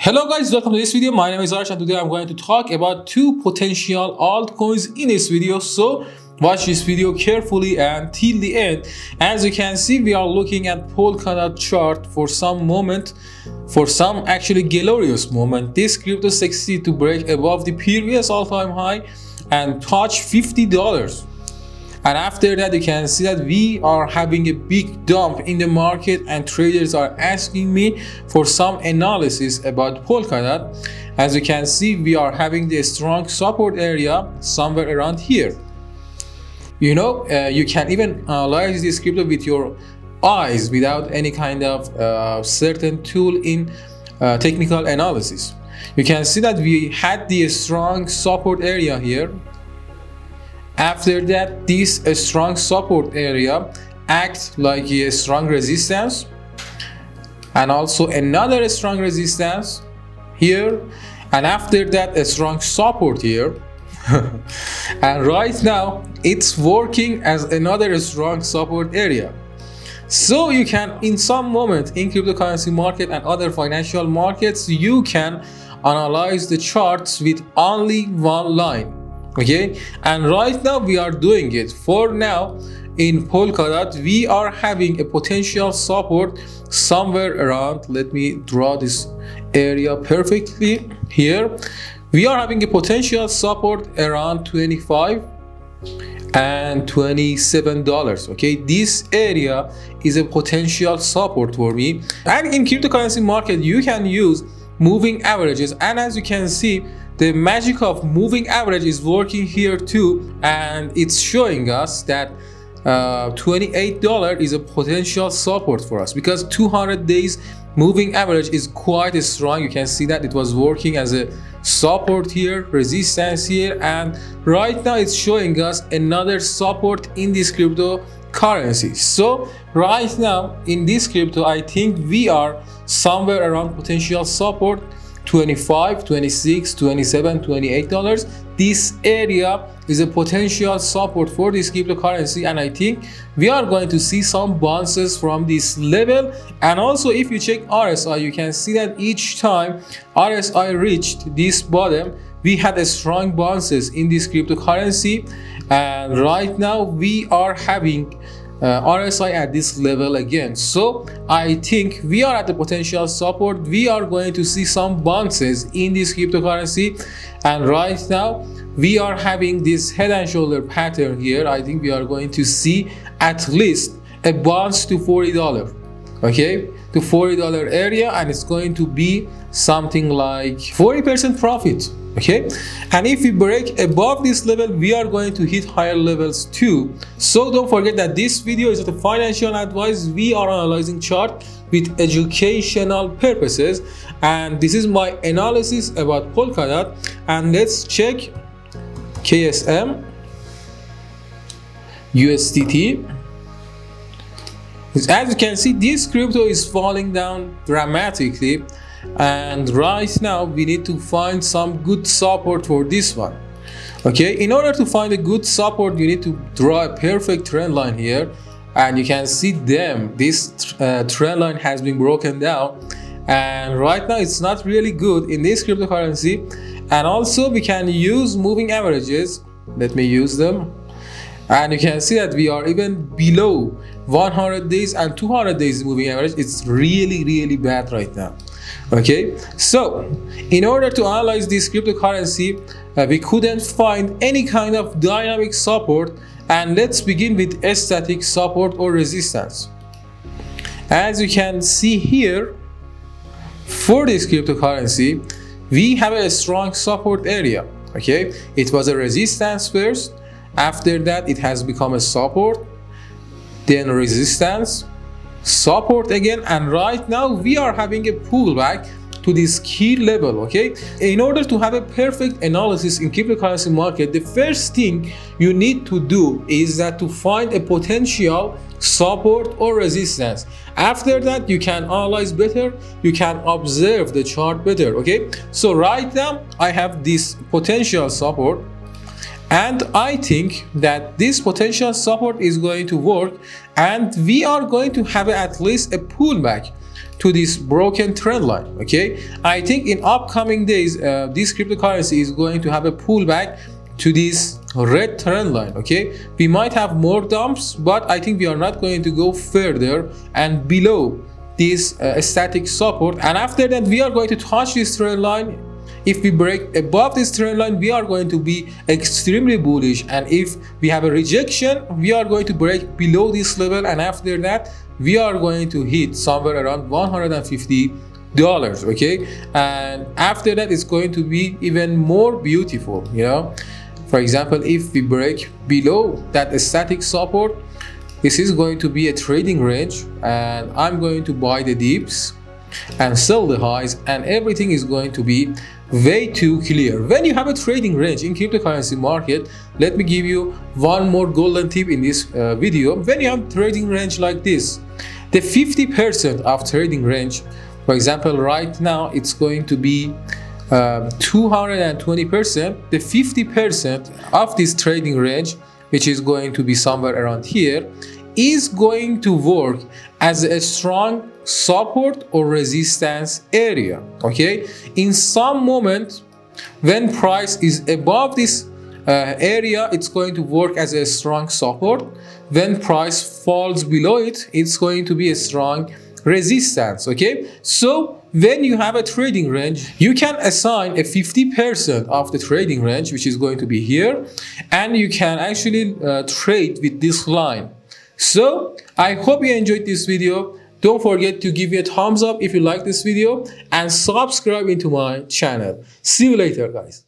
Hello guys, welcome to this video. My name is Arash and today I'm going to talk about two potential altcoins in this video. So watch this video carefully until the end. As you can see, we are looking at Polkadot chart for some moment, for some actually glorious moment. This crypto succeeded to break above the previous all-time high and touch $50. And after that, you can see that we are having a big dump in the market and traders are asking me for some analysis about Polkadot. As you can see, we are having the strong support area somewhere around here. You know, you can even analyze this crypto with your eyes without any kind of certain tool in technical analysis. You can see that we had the strong support area here. After that, this strong support area acts like a strong resistance and also another strong resistance here, and after that a strong support here. And right now it's working as another strong support area. So you can, in some moment in cryptocurrency market and other financial markets, you can analyze the charts with only one line. Okay, and right now we are doing it. For now in Polkadot we are having a potential support somewhere around, let me draw this area perfectly here. We are having a potential support around $25 and $27. Okay, this area is a potential support for me. And in cryptocurrency market you can use moving averages, and as you can see, the magic of moving average is working here too, and it's showing us that $28 is a potential support for us because 200 days moving average is quite strong. You can see that it was working as a support here, resistance here, and right now it's showing us another support in this cryptocurrency. So right now in this crypto, I think we are somewhere around potential support $25, $26, $27, $28. This area is a potential support for this cryptocurrency, and I think we are going to see some bounces from this level. And also if you check RSI, you can see that each time RSI reached this bottom, we had a strong bounces in this cryptocurrency, and right now we are having RSI at this level again. So I think we are at the potential support. We are going to see some bounces in this cryptocurrency, and right now we are having this head and shoulder pattern here. I think we are going to see at least a bounce to $40, okay, to $40 area, and it's going to be something like 40% profit. Okay, and if we break above this level, we are going to hit higher levels too. So don't forget that this video is not a financial advice. We are analyzing chart with educational purposes, and this is my analysis about Polkadot. And let's check KSM USDT. As you can see, this crypto is falling down dramatically, and right now we need to find some good support for this one. Okay, in order to find a good support, you need to draw a perfect trend line here, and you can see this trend line has been broken down, and right now it's not really good in this cryptocurrency. And also we can use moving averages. Let me use them, and you can see that we are even below 100 days and 200 days moving average. It's really bad right now. Okay, so in order to analyze this cryptocurrency, we couldn't find any kind of dynamic support, and let's begin with a static support or resistance. As you can see here, for this cryptocurrency we have a strong support area. Okay, it was a resistance first, after that it has become a support, then resistance, support again, and right now we are having a pullback to this key level. Okay, in order to have a perfect analysis in cryptocurrency market, the first thing you need to do is that to find a potential support or resistance. After that you can analyze better, you can observe the chart better. Okay, so right now I have this potential support, and I think that this potential support is going to work, and we are going to have at least a pullback to this broken trend line. Okay, I think in upcoming days this cryptocurrency is going to have a pullback to this red trend line. Okay, we might have more dumps, but I think we are not going to go further and below this static support, and after that we are going to touch this trend line. If we break above this trend line, we are going to be extremely bullish, and if we have a rejection, we are going to break below this level, and after that we are going to hit somewhere around $150. Okay, and after that it's going to be even more beautiful, you know. For example, if we break below that static support, this is going to be a trading range, and I'm going to buy the dips and sell the highs, and everything is going to be way too clear. When you have a trading range in cryptocurrency market, let me give you one more golden tip in this video. When you have trading range like this, the 50% of trading range, for example, right now it's going to be 220%. The 50% of this trading range, which is going to be somewhere around here, is going to work as a strong support or resistance area. Okay, in some moment when price is above this area, it's going to work as a strong support. When price falls below it, it's going to be a strong resistance. Okay, so when you have a trading range, you can assign a 50% of the trading range, which is going to be here, and you can actually trade with this line. So I hope you enjoyed this video. Don't forget to give me a thumbs up if you like this video and subscribe into my channel. See you later, guys.